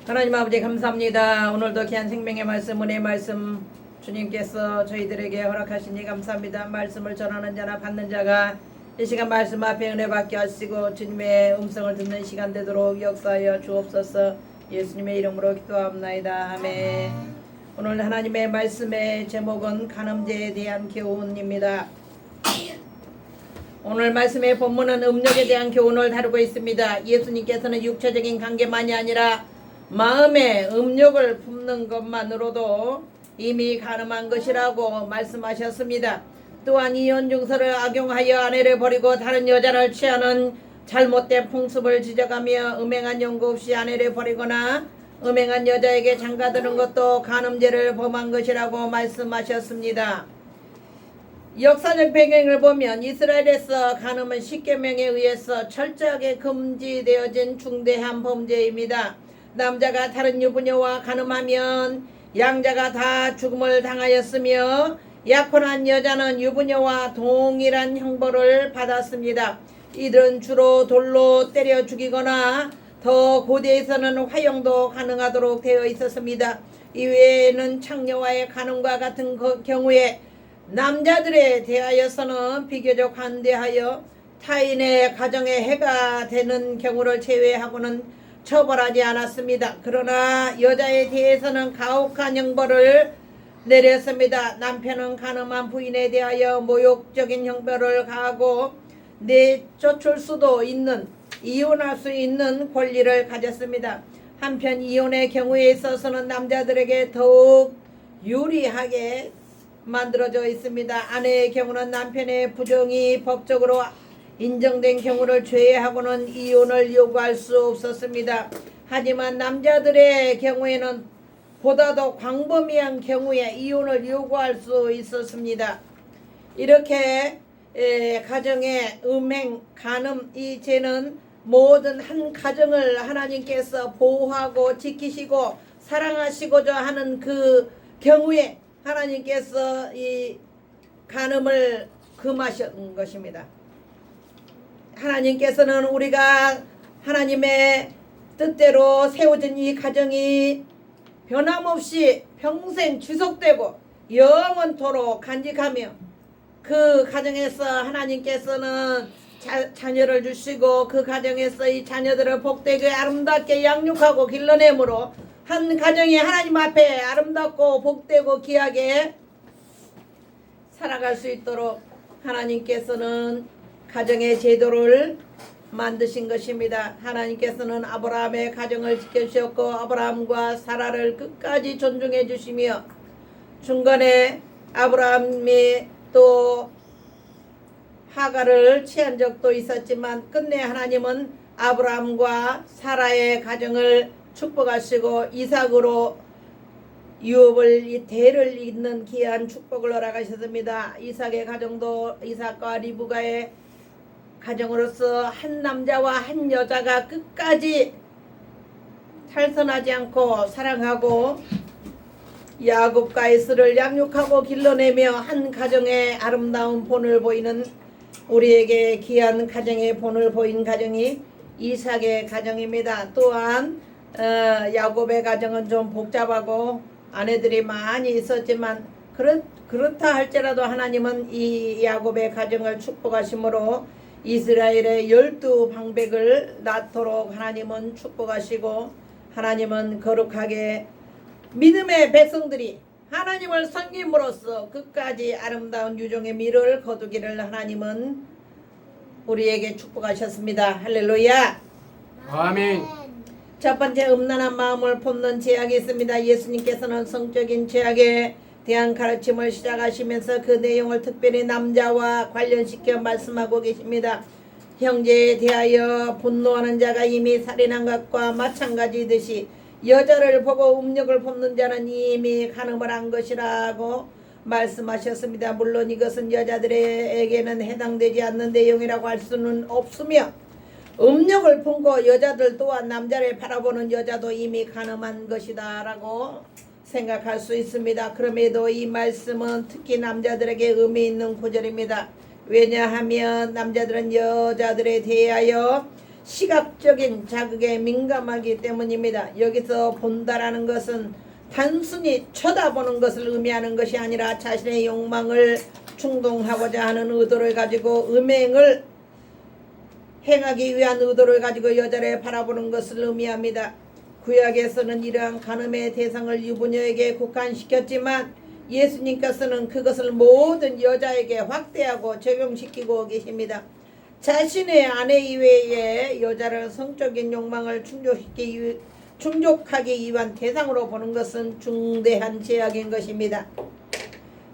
하나님 아버지 감사합니다. 오늘도 귀한 생명의 말씀, 은혜의 말씀 주님께서 저희들에게 허락하시니 감사합니다. 말씀을 전하는 자나 받는 자가 이 시간 말씀 앞에 은혜 받게 하시고 주님의 음성을 듣는 시간 되도록 역사하여 주옵소서. 예수님의 이름으로 기도합나이다. 아멘. 오늘 하나님의 말씀의 제목은 간음죄에 대한 교훈입니다. 오늘 말씀의 본문은 음욕에 대한 교훈을 다루고 있습니다. 예수님께서는 육체적인 관계만이 아니라 마음의 음욕을 품는 것만으로도 이미 가늠한 것이라고 말씀하셨습니다. 또한 이혼 증서를 악용하여 아내를 버리고 다른 여자를 취하는 잘못된 풍습을 지적하며 음행한 연고 없이 아내를 버리거나 음행한 여자에게 장가드는 것도 간음죄를 범한 것이라고 말씀하셨습니다. 역사적 배경을 보면 이스라엘에서 간음은 십계명에 의해서 철저하게 금지되어진 중대한 범죄입니다. 남자가 다른 유부녀와 간음하면 양자가 다 죽음을 당하였으며 약혼한 여자는 유부녀와 동일한 형벌을 받았습니다. 이들은 주로 돌로 때려 죽이거나 더 고대에서는 화형도 가능하도록 되어 있었습니다. 이외에는 창녀와의 간음과 같은 경우에 남자들에 대하여서는 비교적 관대하여 타인의 가정에 해가 되는 경우를 제외하고는 처벌하지 않았습니다. 그러나 여자에 대해서는 가혹한 형벌을 내렸습니다. 남편은 간음한 부인에 대하여 모욕적인 형벌을 가하고 내쫓을 수도 있는, 이혼할 수 있는 권리를 가졌습니다. 한편 이혼의 경우에 있어서는 남자들에게 더욱 유리하게 만들어져 있습니다. 아내의 경우는 남편의 부정이 법적으로 인정된 경우를 제외하고는 이혼을 요구할 수 없었습니다. 하지만 남자들의 경우에는 보다 더 광범위한 경우에 이혼을 요구할 수 있었습니다. 이렇게 가정의 음행, 간음 이 죄는 모든 한 가정을 하나님께서 보호하고 지키시고 사랑하시고자 하는 그 경우에 하나님께서 이 간음을 금하신 것입니다. 하나님께서는 우리가 하나님의 뜻대로 세워진 이 가정이 변함없이 평생 지속되고 영원토록 간직하며 그 가정에서 하나님께서는 자녀를 주시고 그 가정에서 이 자녀들을 복되게 아름답게 양육하고 길러내므로 한 가정이 하나님 앞에 아름답고 복되고 귀하게 살아갈 수 있도록 하나님께서는 가정의 제도를 만드신 것입니다. 하나님께서는 아브라함의 가정을 지켜주셨고 아브라함과 사라를 끝까지 존중해 주시며 중간에 아브라함이 또 하가를 취한 적도 있었지만 끝내 하나님은 아브라함과 사라의 가정을 축복하시고 이삭으로 유업을 이 대를 잇는 귀한 축복을 허락하셨습니다. 이삭의 가정도 이삭과 리브가의 가정으로서 한 남자와 한 여자가 끝까지 탈선하지 않고 사랑하고 야곱과 에스를 양육하고 길러내며 한 가정의 아름다운 본을 보이는 우리에게 귀한 가정의 본을 보인 가정이 이삭의 가정입니다. 또한 야곱의 가정은 좀 복잡하고 아내들이 많이 있었지만 그렇다 할지라도 하나님은 이 야곱의 가정을 축복하심으로 이스라엘의 12방백을 낳도록 하나님은 축복하시고 하나님은 거룩하게 믿음의 백성들이 하나님을 섬김으로써 끝까지 아름다운 유종의 미를 거두기를 하나님은 우리에게 축복하셨습니다. 할렐루야. 아멘. 첫 번째 음란한 마음을 품는 죄악이 있습니다. 예수님께서는 성적인 죄악에 대한 가르침을 시작하시면서 그 내용을 특별히 남자와 관련시켜 말씀하고 계십니다. 형제에 대하여 분노하는 자가 이미 살인한 것과 마찬가지듯이 여자를 보고 음욕을 품는 자는 이미 간음을 한 것이라고 말씀하셨습니다. 물론 이것은 여자들에게는 해당되지 않는 내용이라고 할 수는 없으며 음욕을 품고 여자들 또한 남자를 바라보는 여자도 이미 간음한 것이다 라고 생각할 수 있습니다. 그럼에도 이 말씀은 특히 남자들에게 의미 있는 구절입니다. 왜냐하면 남자들은 여자들에 대하여 시각적인 자극에 민감하기 때문입니다. 여기서 본다라는 것은 단순히 쳐다보는 것을 의미하는 것이 아니라 자신의 욕망을 충동하고자 하는 의도를 가지고 음행을 행하기 위한 의도를 가지고 여자를 바라보는 것을 의미합니다. 구약에서는 이러한 간음의 대상을 유부녀에게 국한시켰지만 예수님께서는 그것을 모든 여자에게 확대하고 적용시키고 계십니다. 자신의 아내 이외에 여자를 성적인 욕망을 충족하기 위한 대상으로 보는 것은 중대한 제약인 것입니다.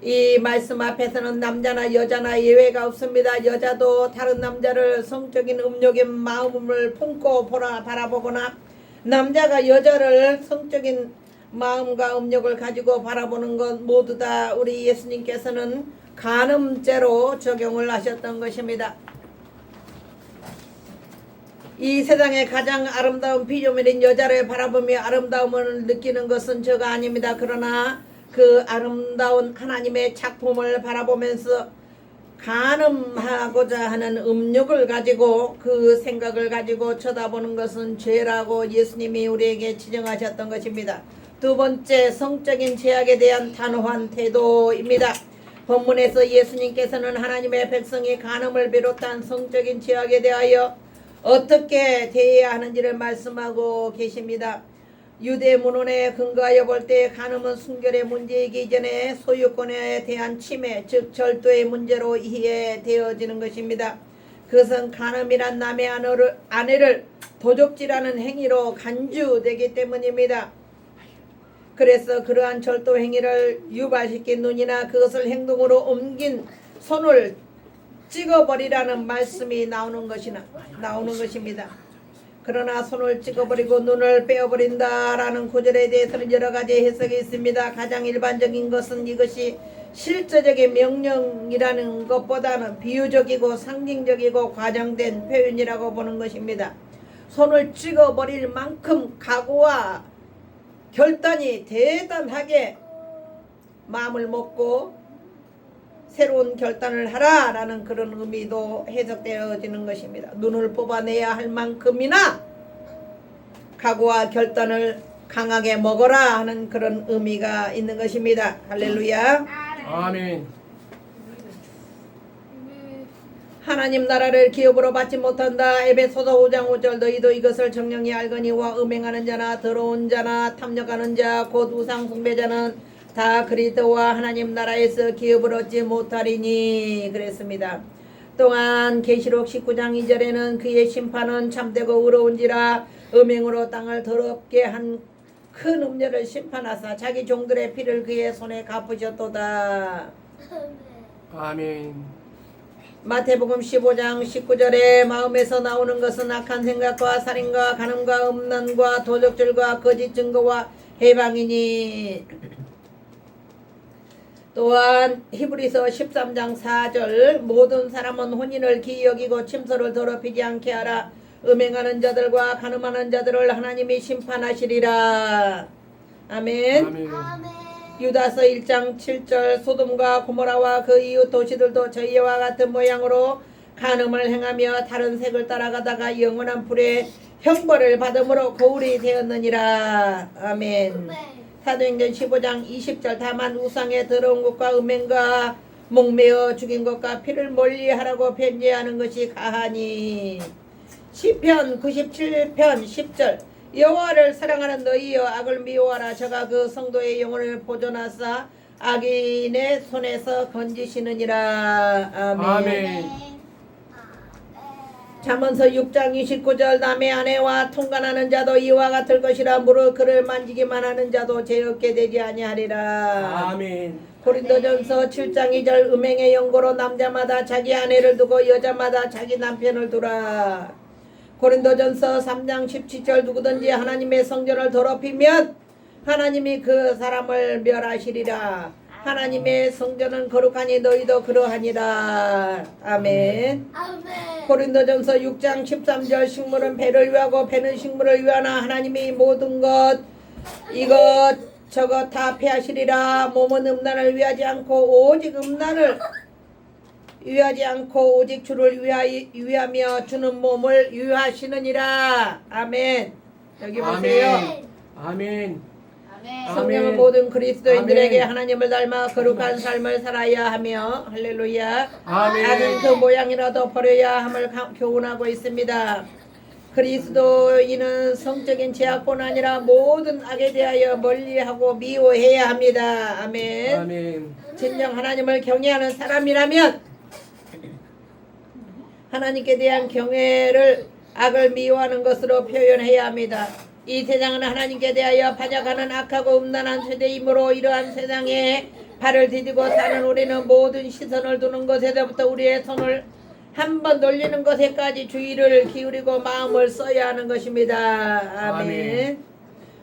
이 말씀 앞에서는 남자나 여자나 예외가 없습니다. 여자도 다른 남자를 성적인 음욕의 마음을 품고 바라보거나 남자가 여자를 성적인 마음과 음욕을 가지고 바라보는 것 모두 다 우리 예수님께서는 간음죄로 적용을 하셨던 것입니다. 이 세상에 가장 아름다운 피조물인 여자를 바라보며 아름다움을 느끼는 것은 저가 아닙니다. 그러나 그 아름다운 하나님의 작품을 바라보면서 간음하고자 하는 음욕을 가지고 그 생각을 가지고 쳐다보는 것은 죄라고 예수님이 우리에게 지정하셨던 것입니다. 두 번째, 성적인 제약에 대한 단호한 태도입니다. 본문에서 예수님께서는 하나님의 백성이 간음을 비롯한 성적인 제약에 대하여 어떻게 대해야 하는지를 말씀하고 계십니다. 유대 문헌에 근거하여 볼 때 간음은 순결의 문제이기 이전에 소유권에 대한 침해, 즉 절도의 문제로 이해되어지는 것입니다. 그것은 간음이란 남의 아내를 도적질하는 행위로 간주되기 때문입니다. 그래서 그러한 절도 행위를 유발시킨 눈이나 그것을 행동으로 옮긴 손을 찍어버리라는 말씀이 나오는 것입니다. 그러나 손을 찍어버리고 눈을 빼어버린다라는 구절에 대해서는 여러 가지 해석이 있습니다. 가장 일반적인 것은 이것이 실제적인 명령이라는 것보다는 비유적이고 상징적이고 과장된 표현이라고 보는 것입니다. 손을 찍어버릴 만큼 각오와 결단이 대단하게 마음을 먹고 새로운 결단을 하라라는 그런 의미도 해석되어지는 것입니다. 눈을 뽑아내야 할 만큼이나 각오와 결단을 강하게 먹어라 하는 그런 의미가 있는 것입니다. 할렐루야. 아멘. 하나님 나라를 기업으로 받지 못한다. 에베소서 5장 5절 너희도 이것을 정령히 알거니와 음행하는 자나 더러운 자나 탐욕하는 자 곧 우상 숭배자는 다 그리스도와 하나님 나라에서 기업을 얻지 못하리니 그랬습니다. 또한 계시록 19장 2절에는 그의 심판은 참되고 의로운지라 음행으로 땅을 더럽게 한 큰 음녀를 심판하사 자기 종들의 피를 그의 손에 갚으셨도다. 아멘. 마태복음 15장 19절에 마음에서 나오는 것은 악한 생각과 살인과 간음과 음란과 도적질과 거짓 증거와 해방이니. 또한 히브리서 13장 4절 모든 사람은 혼인을 기이 여기고 침소를 더럽히지 않게 하라. 음행하는 자들과 간음하는 자들을 하나님이 심판하시리라. 아멘. 아멘. 유다서 1장 7절 소돔과 고모라와 그 이웃 도시들도 저희와 같은 모양으로 간음을 행하며 다른 색을 따라가다가 영원한 불의 형벌을 받음으로 거울이 되었느니라. 아멘. 사도행전 15장 20절 다만 우상의 더러운 것과 음행과 목매어 죽인 것과 피를 멀리하라고 편지하는 것이 가하니. 시편 97편 10절 여호와를 사랑하는 너희여 악을 미워하라. 저가 그 성도의 영혼을 보존하사 악인의 손에서 건지시느니라. 아멘. 아멘. 잠언서 6장 29절 남의 아내와 통관하는 자도 이와 같을 것이라. 무릇 그를 만지기만 하는 자도 죄 없게 되지 아니하리라. 아멘. 고린도전서 7장 2절 음행의 연고로 남자마다 자기 아내를 두고 여자마다 자기 남편을 두라. 고린도전서 3장 17절 누구든지 하나님의 성전을 더럽히면 하나님이 그 사람을 멸하시리라. 하나님의 성전은 거룩하니 너희도 그러하니라. 아멘. 고린도전서 6장 13절 식물은 배를 위하고 배는 식물을 위하나 하나님이 모든 것 이것 저것 다 폐하시리라. 몸은 음란을 위하지 않고 오직 음란을 위하지 않고 오직 주를 위하며 주는 몸을 위하시느니라. 아멘. 여기 보세요. 아멘. 아멘. 성령은 모든 그리스도인들에게 아멘. 하나님을 닮아 거룩한 삶을 살아야 하며 할렐루야. 아멘. 악은 그 모양이라도 버려야 함을 교훈하고 있습니다. 그리스도인은 성적인 죄악뿐 아니라 모든 악에 대하여 멀리하고 미워해야 합니다. 아멘. 아멘. 진정 하나님을 경외하는 사람이라면 하나님께 대한 경외를 악을 미워하는 것으로 표현해야 합니다. 이 세상은 하나님께 대하여 반역하는 악하고 음란한 세대이므로 이러한 세상에 발을 디디고 사는 우리는 모든 시선을 두는 것에서부터 우리의 손을 한번 돌리는 것에까지 주의를 기울이고 마음을 써야 하는 것입니다. 아멘. 아멘.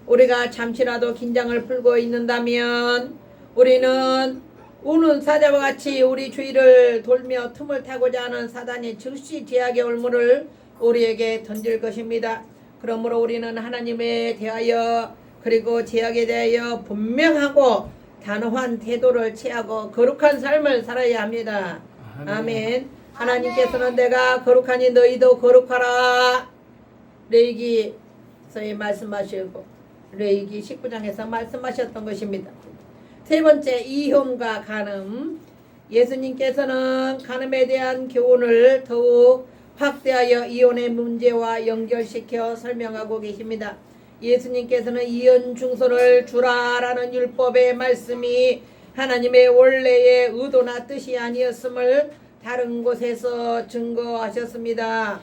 우리가 잠시라도 긴장을 풀고 있는다면 우리는 우는 사자와 같이 우리 주위를 돌며 틈을 타고자 하는 사단이 즉시 제약의 올무를 우리에게 던질 것입니다. 그러므로 우리는 하나님에 대하여 그리고 제약에 대하여 분명하고 단호한 태도를 취하고 거룩한 삶을 살아야 합니다. 아멘. 하나님께서는 내가 거룩하니 너희도 거룩하라. 레위기서에 말씀하시고 레위기 19장에서 말씀하셨던 것입니다. 세 번째, 이혼과 간음. 예수님께서는 간음에 대한 교훈을 더욱 확대하여 이혼의 문제와 연결시켜 설명하고 계십니다. 예수님께서는 이혼 중서를 주라라는 율법의 말씀이 하나님의 원래의 의도나 뜻이 아니었음을 다른 곳에서 증거하셨습니다.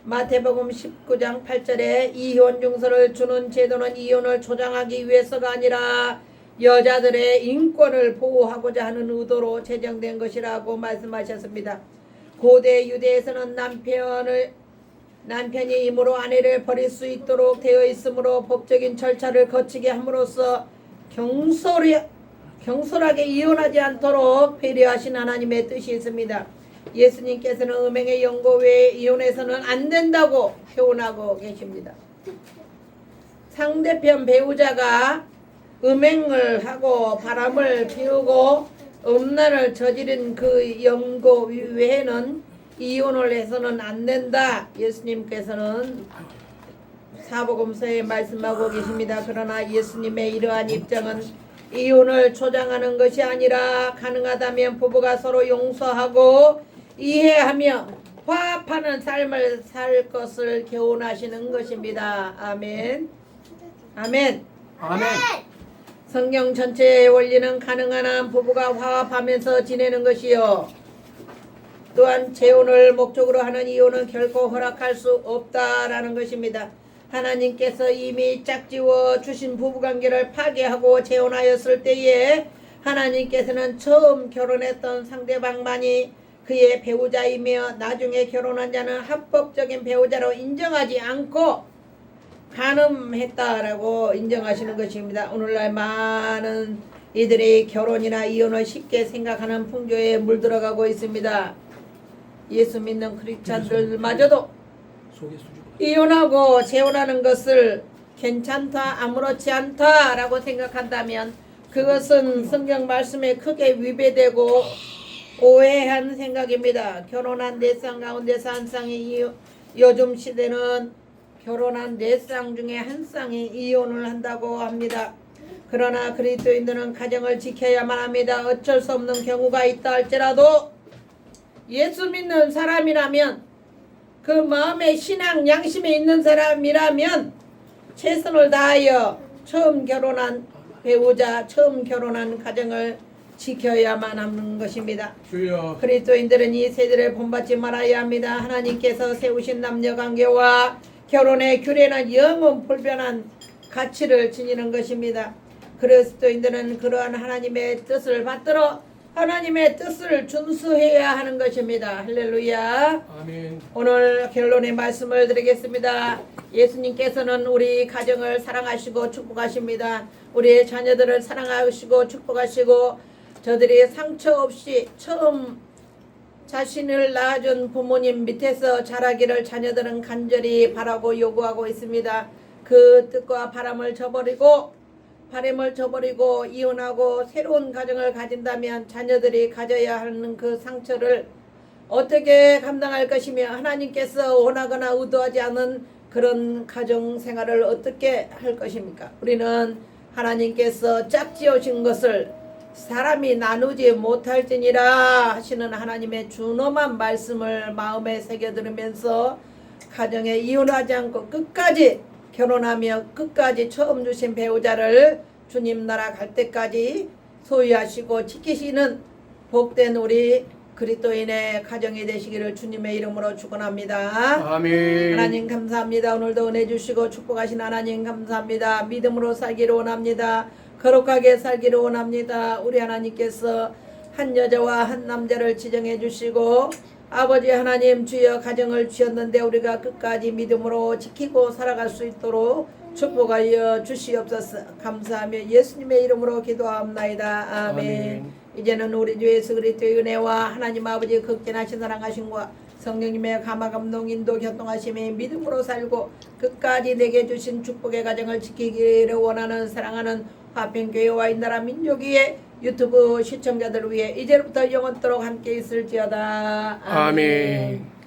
마태복음 19장 8절에 이혼 중서를 주는 제도는 이혼을 조장하기 위해서가 아니라 여자들의 인권을 보호하고자 하는 의도로 제정된 것이라고 말씀하셨습니다. 고대 유대에서는 남편이 임으로 아내를 버릴 수 있도록 되어 있으므로 법적인 절차를 거치게 함으로써 경솔하게 이혼하지 않도록 배려하신 하나님의 뜻이 있습니다. 예수님께서는 음행의 연고 외에 이혼해서는 안 된다고 교훈하고 계십니다. 상대편 배우자가 음행을 하고 바람을 피우고 음란을 저지른 그 연고 외에는 이혼을 해서는 안 된다. 예수님께서는 사복음서에 말씀하고 계십니다. 그러나 예수님의 이러한 입장은 이혼을 조장하는 것이 아니라 가능하다면 부부가 서로 용서하고 이해하며 화합하는 삶을 살 것을 교훈하시는 것입니다. 아멘. 아멘. 아멘. 성경 전체의 원리는 가능한 한 부부가 화합하면서 지내는 것이요. 또한 재혼을 목적으로 하는 이혼은 결코 허락할 수 없다라는 것입니다. 하나님께서 이미 짝지워 주신 부부관계를 파괴하고 재혼하였을 때에 하나님께서는 처음 결혼했던 상대방만이 그의 배우자이며 나중에 결혼한 자는 합법적인 배우자로 인정하지 않고 간음했다라고 인정하시는 것입니다. 오늘날 많은 이들이 결혼이나 이혼을 쉽게 생각하는 풍조에 물들어가고 있습니다. 예수 믿는 크리스찬들마저도 이혼하고 재혼하는 것을 괜찮다, 아무렇지 않다라고 생각한다면 그것은 성경 말씀에 크게 위배되고 오해한 생각입니다. 결혼한 4쌍 가운데서 한 쌍이 요즘 시대는 결혼한 4쌍 중에 한 쌍이 이혼을 한다고 합니다. 그러나 그리스도인들은 가정을 지켜야만 합니다. 어쩔 수 없는 경우가 있다 할지라도 예수 믿는 사람이라면 그 마음에 신앙 양심에 있는 사람이라면 최선을 다하여 처음 결혼한 배우자, 처음 결혼한 가정을 지켜야만 하는 것입니다. 주여. 그리스도인들은 이 세대를 본받지 말아야 합니다. 하나님께서 세우신 남녀관계와 결혼의 규례는 영원 불변한 가치를 지니는 것입니다. 그리스도인들은 그러한 하나님의 뜻을 받들어 하나님의 뜻을 준수해야 하는 것입니다. 할렐루야. 아멘. 오늘 결론의 말씀을 드리겠습니다. 예수님께서는 우리 가정을 사랑하시고 축복하십니다. 우리의 자녀들을 사랑하시고 축복하시고 저들이 상처 없이 처음 자신을 낳아준 부모님 밑에서 자라기를 자녀들은 간절히 바라고 요구하고 있습니다. 그 뜻과 바람을 저버리고 이혼하고 새로운 가정을 가진다면 자녀들이 가져야 하는 그 상처를 어떻게 감당할 것이며 하나님께서 원하거나 의도하지 않은 그런 가정 생활을 어떻게 할 것입니까? 우리는 하나님께서 짝지어진 것을 사람이 나누지 못할지니라 하시는 하나님의 준엄한 말씀을 마음에 새겨 들으면서 가정에 이혼하지 않고 끝까지 결혼하며 끝까지 처음 주신 배우자를 주님 나라 갈 때까지 소유하시고 지키시는 복된 우리 그리스도인의 가정이 되시기를 주님의 이름으로 축원합니다. 아멘. 하나님 감사합니다. 오늘도 은혜 주시고 축복하신 하나님 감사합니다. 믿음으로 살기를 원합니다. 거룩하게 살기를 원합니다. 우리 하나님께서 한 여자와 한 남자를 지정해 주시고 아버지 하나님 주여 가정을 주셨는데 우리가 끝까지 믿음으로 지키고 살아갈 수 있도록 축복하여 주시옵소서. 감사하며 예수님의 이름으로 기도합나이다. 아멘. 아멘. 이제는 우리 주 예수 그리스도의 은혜와 하나님 아버지의 극진하신 사랑하심과 성령님의 감화 감동 인도 교통하심이 믿음으로 살고 끝까지 내게 주신 축복의 가정을 지키기를 원하는 사랑하는 화평교회와 인나라 민족위의 유튜브 시청자들을 위해 이제부터 영원토록 함께 있을지어다. 아멘.